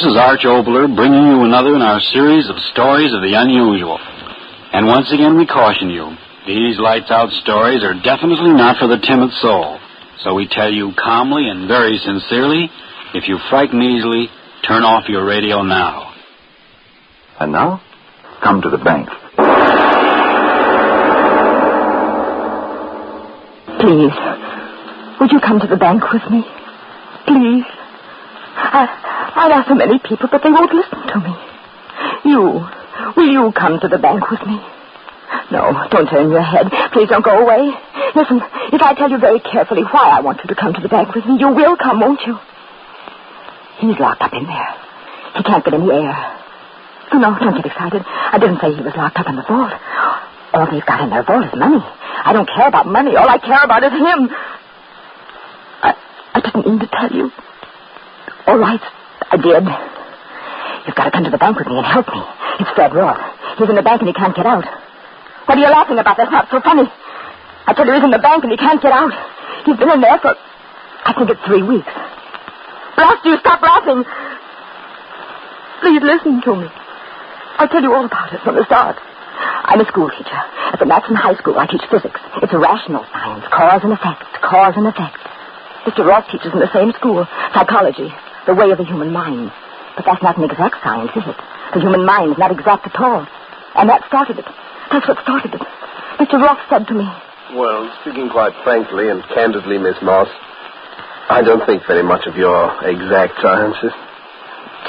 This is Arch Oboler bringing you another in our series of stories of the unusual. And once again we caution you, these lights-out stories are definitely not for the timid soul. So we tell you calmly and very sincerely, if you frighten easily, turn off your radio now. And now, come to the bank. Please, would you come to the bank with me? Please. I've asked so many people, but they won't listen to me. Will you come to the bank with me? No, don't turn your head. Please don't go away. Listen, if I tell you very carefully why I want you to come to the bank with me, you will come, won't you? He's locked up in there. He can't get any air. Oh, no, don't get excited. I didn't say he was locked up in the vault. All they've got in their vault is money. I don't care about money. All I care about is him. I didn't mean to tell you. All right, I did. You've got to come to the bank with me and help me. It's Fred Roth. He's in the bank and he can't get out. What are you laughing about? That's not so funny. I tell you, he's in the bank and he can't get out. He's been in there for, I think it's 3 weeks. Blast you, stop laughing. Please listen to me. I'll tell you all about it from the start. I'm a school teacher. At the Matson High School, I teach physics. It's a rational science, cause and effect, cause and effect. Mr. Roth teaches in the same school, psychology, the way of the human mind. But that's not an exact science, is it? The human mind is not exact at all. And that started it. That's what started it. Mr. Roth said to me. Well, speaking quite frankly and candidly, Miss Moss, I don't think very much of your exact sciences.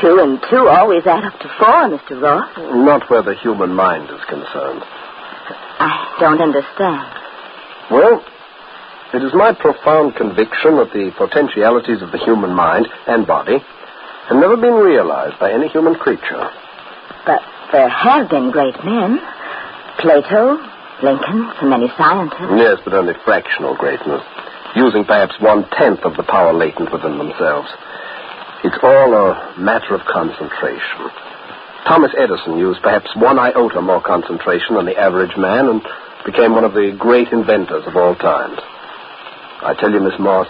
2 and 2 always add up to 4, Mr. Roth. Not where the human mind is concerned. I don't understand. Well, it is my profound conviction that the potentialities of the human mind and body have never been realized by any human creature. But there have been great men. Plato, Lincoln, so many scientists. Yes, but only fractional greatness, using perhaps 1/10 of the power latent within themselves. It's all a matter of concentration. Thomas Edison used perhaps 1 iota more concentration than the average man and became one of the great inventors of all times. I tell you, Miss Moss,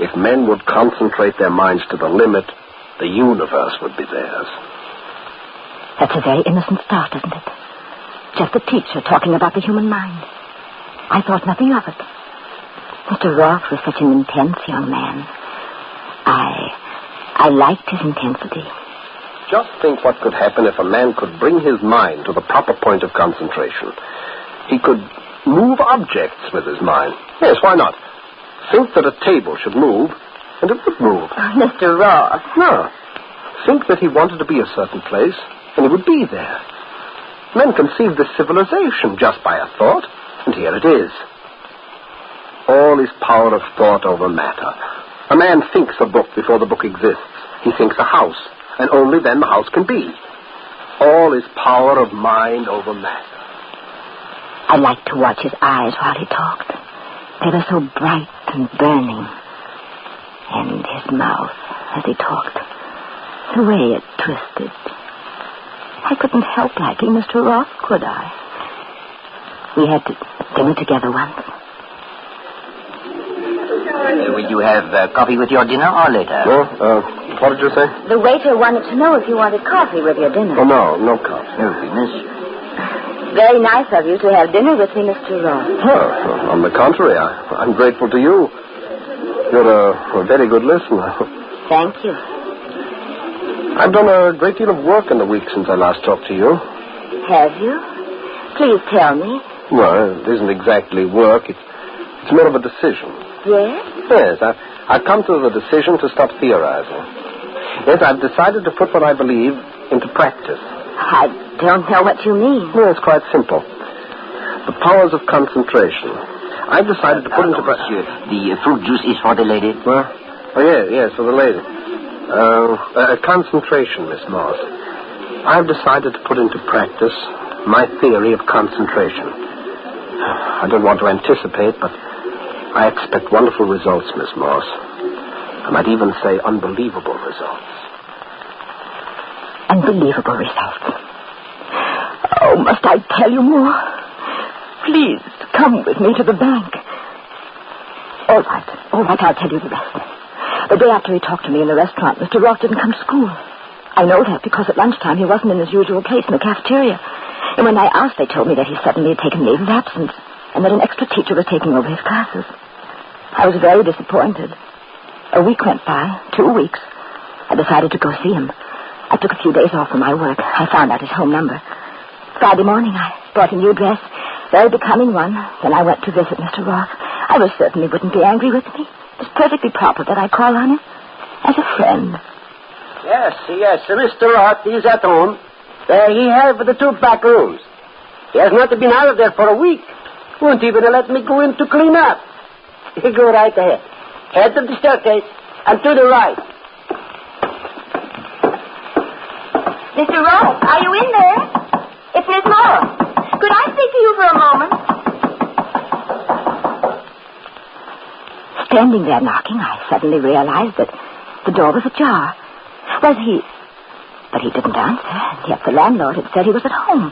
if men would concentrate their minds to the limit, the universe would be theirs. That's a very innocent start, isn't it? Just a teacher talking about the human mind. I thought nothing of it. Mr. Roth was such an intense young man. I liked his intensity. Just think what could happen if a man could bring his mind to the proper point of concentration. He could move objects with his mind. Yes, why not? Think that a table should move, and it would move. Mr. Roth. No. Think that he wanted to be a certain place, and he would be there. Men conceived this civilization just by a thought, and here it is. All is power of thought over matter. A man thinks a book before the book exists. He thinks a house, and only then the house can be. All is power of mind over matter. I liked to watch his eyes while he talked. They were so bright and burning. And his mouth, as he talked, the way it twisted. I couldn't help liking Mr. Roth, could I? We had dinner together once. Will you have coffee with your dinner or later? What did you say? The waiter wanted to know if you wanted coffee with your dinner. Oh, no coffee. No, miss. Very nice of you to have dinner with me, Mr. Roth. Oh, on the contrary, I'm grateful to you. You're a very good listener. Thank you. I've done a great deal of work in the week since I last talked to you. Have you? Please tell me. Well, it isn't exactly work. It's more of a decision. Yes? Yes, I've come to the decision to stop theorizing. Yes, I've decided to put what I believe into practice. I don't know what you mean. Well, it's quite simple. The powers of concentration. I've decided to put into practice... Monsieur, the fruit juice is for the lady. Well, yes, for the lady. Concentration, Miss Moss. I've decided to put into practice my theory of concentration. I don't want to anticipate, but I expect wonderful results, Miss Moss. I might even say unbelievable results. Unbelievable results. Oh, must I tell you more? Please, come with me to the bank. All right, I'll tell you the rest. The day after he talked to me in the restaurant, Mr. Roth didn't come to school. I know that because at lunchtime he wasn't in his usual place in the cafeteria. And when I asked, they told me that he suddenly had taken leave of absence and that an extra teacher was taking over his classes. I was very disappointed. A week went by, 2 weeks. I decided to go see him. I took a few days off from my work. I found out his home number. Friday morning, I bought a new dress, very becoming one. Then I went to visit Mr. Roth. I was certain he wouldn't be angry with me. It's perfectly proper that I call on him as a friend. Yes, Mr. Roth is at home. There he have the 2 back rooms. He has not been out of there for a week. Won't even let me go in to clean up. You go right ahead. Head to the staircase and to the right. Mr. Roth, are you in there? It's Miss Morris. Could I speak to you for a moment? Standing there knocking, I suddenly realized that the door was ajar. Was he... But he didn't answer, and yet the landlord had said he was at home.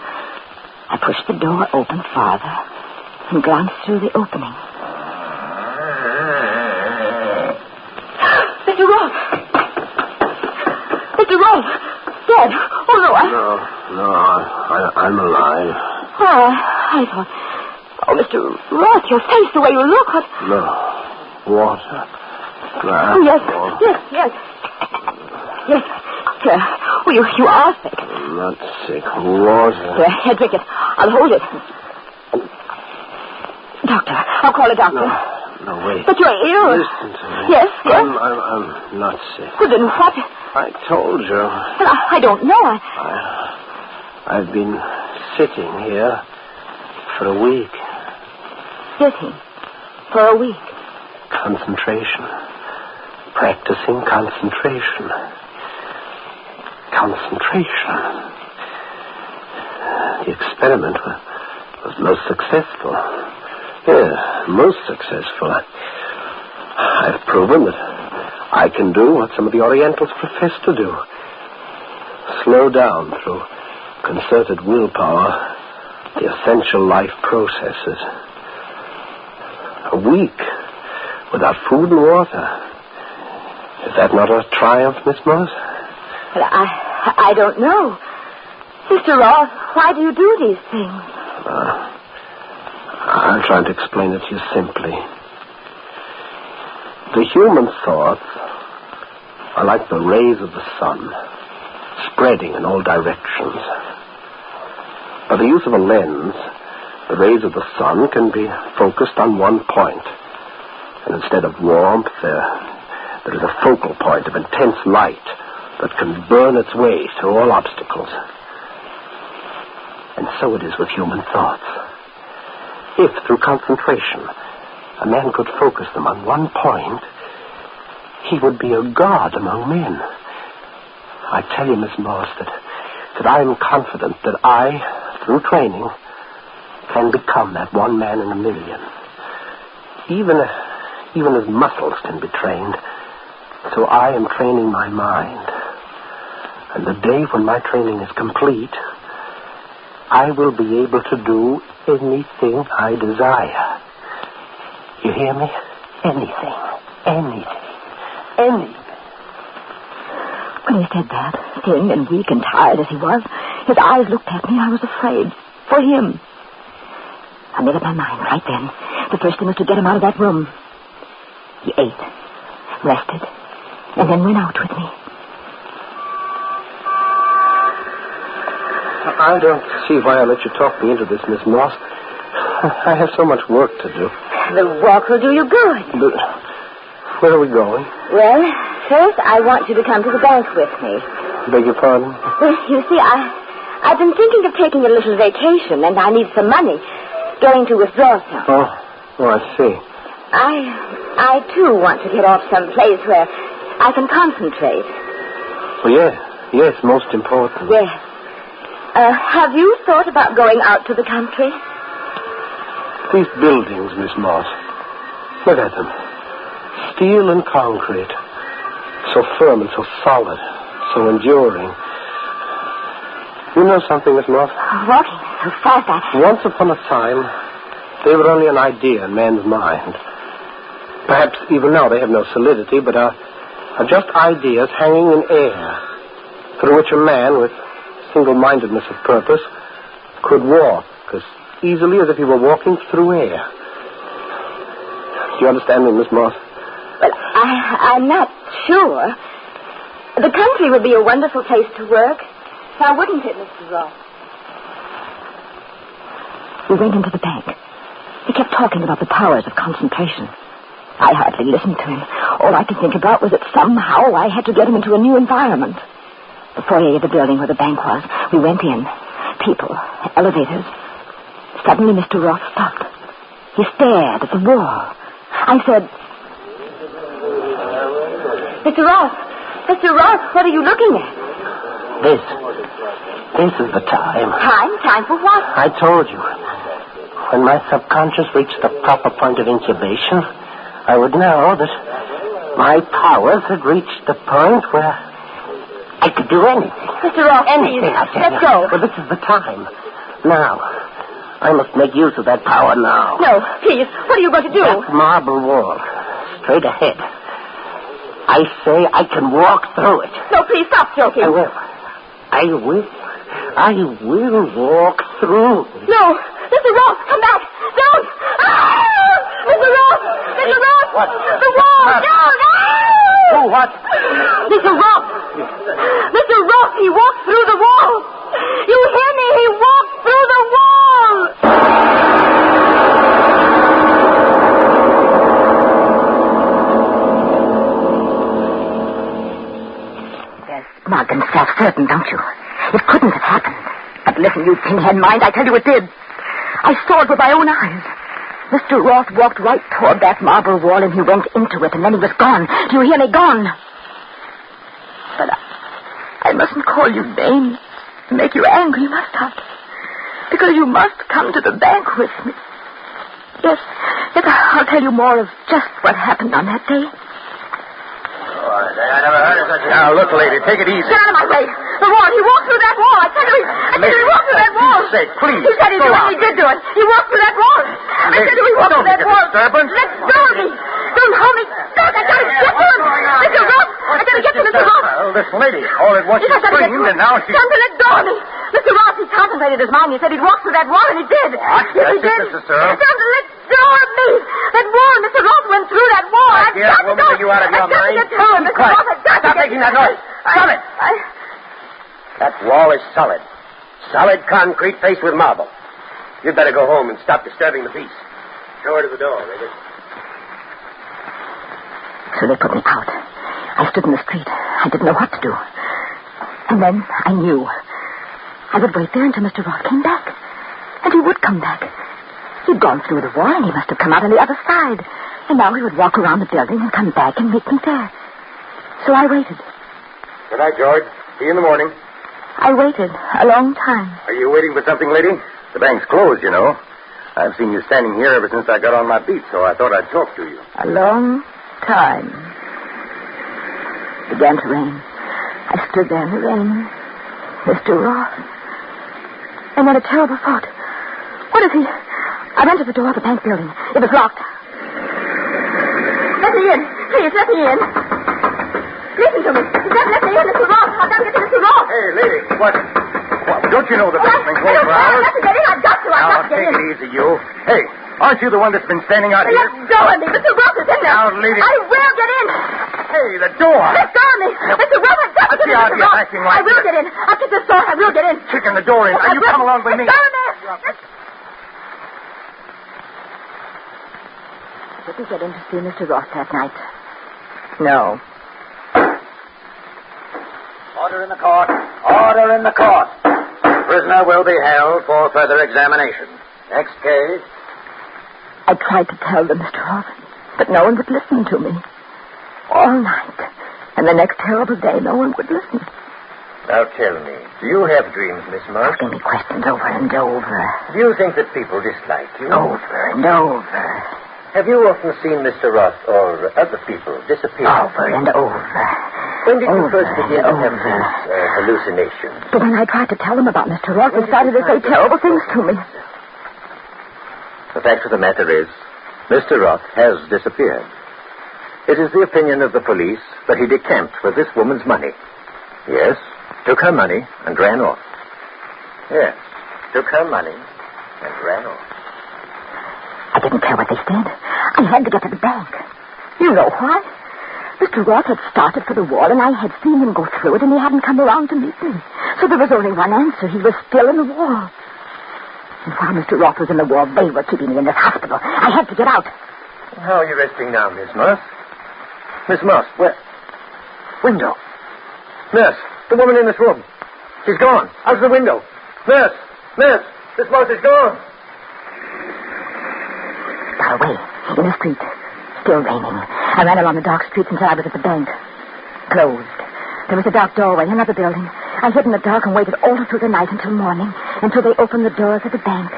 I pushed the door open farther and glanced through the opening. Mr. Roth! Mr. Roth! Dead! Oh, no, I'm alive. Oh, I thought... Oh, Mr. Roth, your face, the way you look, what... No. Water. Glass. Oh, yes. Oh, you are sick. I'm not sick. Water. Here, drink it. I'll hold it. Doctor. I'll call a doctor. No, wait. But you're ill. Listen to me. Yes? I'm not sick. Well, then what? I told you. Well, I don't know. I've been sitting here for a week. Sitting? For a week? Concentration. Practicing concentration. Concentration. The experiment was most successful. Yes, most successful. I've proven that I can do what some of the Orientals profess to do. Slow down through concerted willpower the essential life processes. A week without food and water. Is that not a triumph, Miss Morris? But I don't know. Mr. Roth, why do you do these things? I'll try to explain it to you simply. The human thoughts are like the rays of the sun, spreading in all directions. By the use of a lens, the rays of the sun can be focused on one point. And instead of warmth, there is a focal point of intense light that can burn its way through all obstacles. And so it is with human thoughts. If, through concentration, a man could focus them on one point, he would be a god among men. I tell you, Miss Morris, that I am confident that I, through training, can become that one man in a million. Even as muscles can be trained, so I am training my mind. And the day when my training is complete, I will be able to do anything I desire. You hear me? Anything. When he said that, thin and weak and tired as he was, his eyes looked at me. I was afraid. For him. I made up my mind right then. The first thing was to get him out of that room. He ate, rested, and then went out with me. I don't see why I let you talk me into this, Miss Moss. I have so much work to do. The walk will do you good. But where are we going? Well, first I want you to come to the bank with me. Beg your pardon? Well, you see, I've been thinking of taking a little vacation, and I need some money. Going to withdraw some. Oh, I see. I too want to get off some place where I can concentrate. Well, yes, most important. Yes. Have you thought about going out to the country? These buildings, Miss Moss. Look at them. Steel and concrete. So firm and so solid. So enduring. You know something, Miss Moss? Walking so fast, Once upon a time, they were only an idea in man's mind. Perhaps even now they have no solidity, but are just ideas hanging in air. through which a man with single-mindedness of purpose could walk as easily as if he were walking through air. Do you understand me, Miss Moss? Well, I'm not sure. The country would be a wonderful place to work. Now, wouldn't it, Mr. Ross? We went into the bank. He kept talking about the powers of concentration. I hardly listened to him. All I could think about was that somehow I had to get him into a new environment. The foyer of the building where the bank was, we went in. People, elevators. Suddenly, Mr. Ross stopped. He stared at the wall. I said, Mr. Ross, what are you looking at? This is the time. Time for what? I told you. When my subconscious reached the proper point of incubation, I would know that my powers had reached the point where I could do anything. Mr. Ross, anything, I tell you. Let's go. Well, this is the time. Now. I must make use of that power now. No, please. What are you going to do? That marble wall. Straight ahead. I say I can walk through it. No, please, stop joking. I will walk through. No, Mr. Ross, come back. Don't. Ah! Mr. Ross! What? The wall! No! Oh, what? Mr. Ross, he walked through the wall. You hear me? He walked through the wall. You're smug and self-certain, don't you? It couldn't have happened. But listen, you pinhead mind, I tell you it did. I saw it with my own eyes. Mr. Ross walked right toward that marble wall, and he went into it, and then he was gone. Do you hear me? Gone. But I mustn't call you names and make you angry, must I? Because you must come to the bank with me. Yes, I'll tell you more of just what happened on that day. I never heard of such a... Now, look, lady, take it easy. Get out of my way. The wall. He walked through that wall. I tell you, he walked through that wall. For sake, please. He said he'd do it. He did do it. He walked through that wall. I said he walked through that wall. Disturbance. Let go of me. Don't hold me back. I gotta get to him. Mr. Ross. I gotta get to Mr. Ross. Well, this lady, all at once she screamed, and now she... Time to let go of me. Mr. Ross, he concentrated his mind. He said he'd walk through that wall, and he did. What? Yes, he did. Mrs. Searle. Time to let go of me. That wall. Mr. Ross went through that wall. My dear woman, are you out of your mind? I've got to get to him. Mr. Ross, I've got to get Stop making that noise. Stop it. That wall is solid. Solid concrete faced with marble. You'd better go home and stop disturbing the peace. Show her to the door, will you? So they put me out. I stood in the street. I didn't know what to do. And then I knew. I would wait there until Mr. Ross came back. And he would come back. He'd gone through the wall, and he must have come out on the other side. And now he would walk around the building and come back and meet me there. So I waited. Good night, George. See you in the morning. I waited a long time. Are you waiting for something, lady? The bank's closed, you know. I've seen you standing here ever since I got on my beat, so I thought I'd talk to you. A long time. It began to rain. I stood there in the rain. Mr. Ross. And then a terrible thought. What if he... I went to the door of the bank building. It was locked. Let me in. Please, let me in. Listen to me. You can't let me in, Mr. Ross. I've got to get to Mr. Ross. Hey, lady, what? Don't you know the bank's been closed for hours? I've got to get in. I've got to get in. Now, take it easy, you. Hey, aren't you the one that's been standing out here? Let go of me. Mr. Ross is in there. Now, lady. I will get in. Hey, the door. Let go of me. Mr. Ross, I've got to get in. Mr. Ross. Acting like I will get in. I'll get this door. I will get in. Kicking the door in. Now, you come along with me. Let go of me. Did we get in to see Mr. Ross that night? No. Order in the court. Order in the court. Prisoner will be held for further examination. Next case. I tried to tell them, Mr. Ross, but no one would listen to me. All night. And the next terrible day, no one would listen. Now tell me, do you have dreams, Miss Marsh? Asking me questions over and over. Do you think that people dislike you? Over and over. Have you often seen Mr. Ross or other people disappear? Over and over. When did you Over first begin to have and these hallucinations? But when I tried to tell them about Mr. Ross, they started to say terrible things to me. The fact of the matter is, Mr. Roth has disappeared. It is the opinion of the police that he decamped for this woman's money. Yes, Took her money and ran off. Yes, took her money and ran off. I didn't care what they said. I had to get to the bank. You know why? Mr. Roth had started for the wall, and I had seen him go through it, and he hadn't come around to meet me. So there was only one answer. He was still in the wall. And while Mr. Roth was in the wall, they were keeping me in this hospital. I had to get out. How are you resting now, Miss Moss? Miss Moss, where? Window. Nurse, the woman in this room. She's gone. Out of the window. Nurse, Miss Moss is gone. Far away, in the street. Still raining. I ran along the dark streets until I was at the bank. Closed. There was a dark doorway, another building. I hid in the dark and waited all through the night until morning, until they opened the doors of the bank.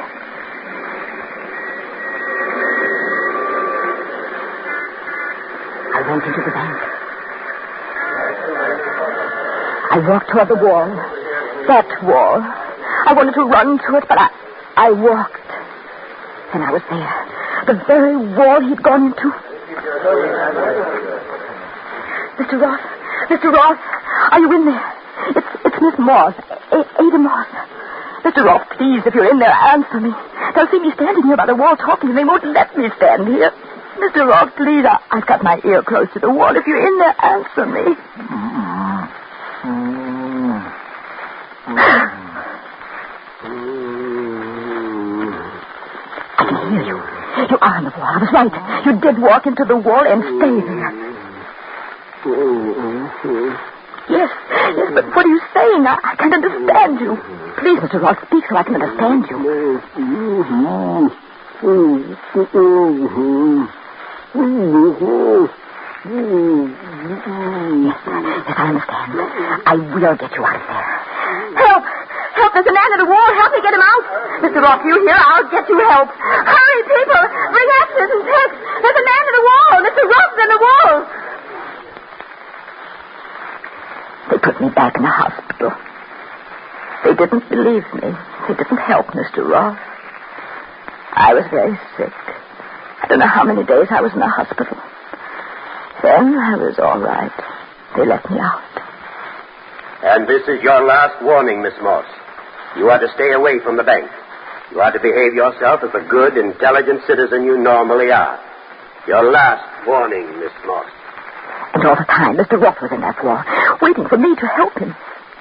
I went into the bank. I walked toward the wall. That wall. I wanted to run to it, but I walked. And I was there. The very wall he'd gone into. Mr. Roth, are you in there? It's Miss Moss, Ada Moss. Mr. Roth, please, if you're in there, answer me. They'll see me standing here by the wall talking, and they won't let me stand here. Mr. Roth, please, I've got my ear close to the wall. If you're in there, answer me. I can hear you. You are in the wall. I was right. You did walk into the wall and stay there. Yes, but what are you saying? I can't understand you. Please, Mr. Roth, speak so I can understand you. Yes, I understand. I will get you out of there. Help! Help! There's a man in the wall. Help me get him out. Mr. Roth, you here? I'll get you help. Hurry, people! Bring axes and picks. There's a man in the wall. Mr. Roth's in the wall. They put me back in the hospital. They didn't believe me. They didn't help Mr. Roth. I was very sick. I don't know how many days I was in the hospital. Then I was all right. They let me out. And this is your last warning, Miss Moss. You are to stay away from the bank. You are to behave yourself as a good, intelligent citizen you normally are. Your last warning, Miss Moss. And all the time, Mr. Roth was in that wall, waiting for me to help him.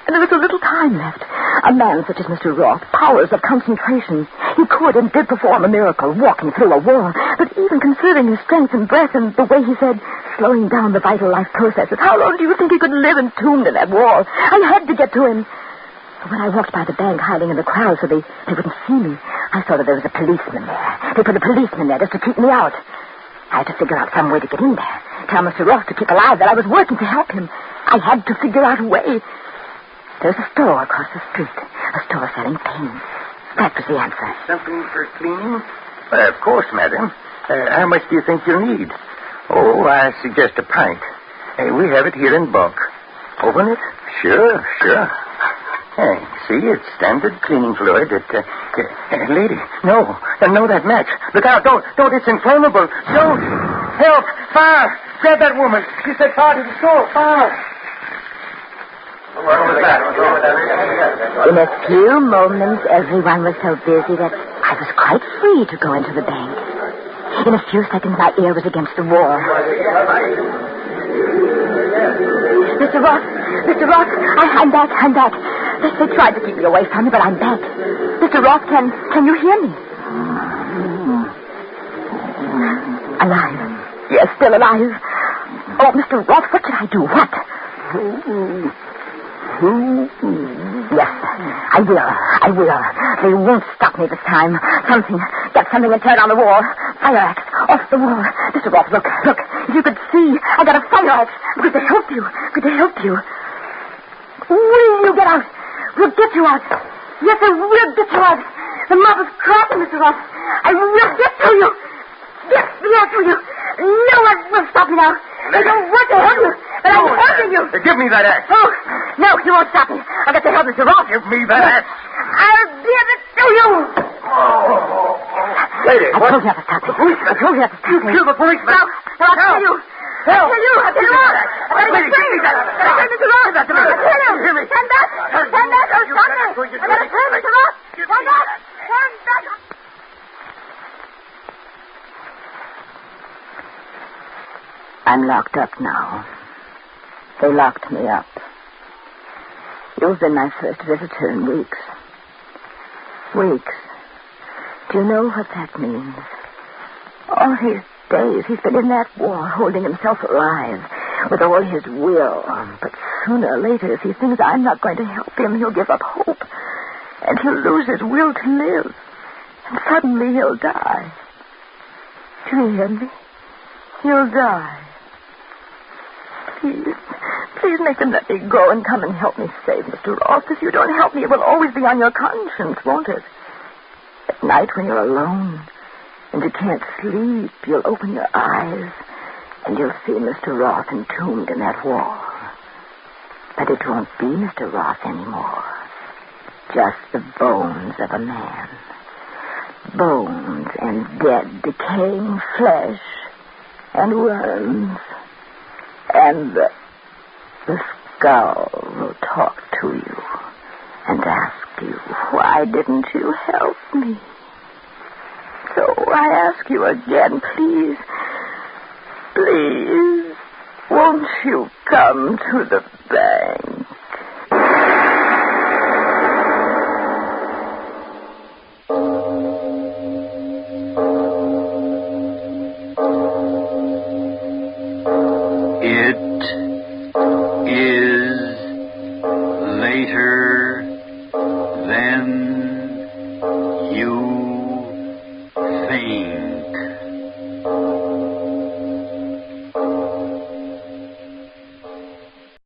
And there was a little time left. A man such as Mr. Roth, powers of concentration. He could and did perform a miracle, walking through a wall. But even considering his strength and breath and the way he said, slowing down the vital life processes, how long do you think he could live entombed in that wall? I had to get to him. But when I walked by the bank, hiding in the crowd so they wouldn't see me, I saw that there was a policeman there. They put a policeman there just to keep me out. I had to figure out some way to get in there. Tell Mr. Roth to keep alive that I was working to help him. I had to figure out a way. There's a store across the street. A store selling paints. That was the answer. Something for cleaning? Of course, madam. How much do you think you'll need? Oh, I suggest a pint. We have it here in bulk. Open it? Sure. Hey, see, it's standard cleaning fluid. Lady, no, that match. Look out, don't, it's inflammable. Don't. Help, fire. Grab that woman. She said fire to the store, fire. In a few moments, everyone was so busy that I was quite free to go into the bank. In a few seconds, my ear was against the wall. Mr. Roth, I'm back. They tried to keep me away from me, but I'm back. Mr. Roth, can you hear me? Alive. Yes, still alive. Oh, Mr. Roth, what should I do? What? Yes, I will. They won't stop me this time. Get something and turn on the wall. Fire axe, off the wall. Mr. Roth, look. If you could see, I got a fire axe. Could they help you? Will you get out? We'll get you out. Yes, I will get you out. The mob is cracking, Mr. Roth. I will get to you. Yes, will you? No one will stop me now. I don't want to help you, but I'm helping you. Give me that axe. Oh, no, you won't stop me. I'll get to help Mr. Roth. Give me that axe. I'll give it to you. Lady, I told you not to stop me. The policeman. I told you not to stop me. You killed the policeman. No, I'll tell you. I tell you what. Stand back. Stand back or stop me. I gotta turn Mr. Ross. Stand back. Stand back. I'm locked up now. They locked me up. You've been my first visitor in weeks. Weeks. Do you know what that means? All these days he's been in that war, holding himself alive with all his will. But sooner or later, if he thinks I'm not going to help him, he'll give up hope. And he'll lose his will to live. And suddenly he'll die. Do you hear me? He'll die. Please make them let me go and come and help me save Mr. Ross. If you don't help me, it will always be on your conscience, won't it? At night when you're alone and you can't sleep, you'll open your eyes and you'll see Mr. Ross entombed in that wall. But it won't be Mr. Ross anymore. Just the bones of a man. Bones and dead, decaying flesh and worms. And the skull will talk to you and ask you, why didn't you help me? So I ask you again, please, won't you come to the bank? Than you think.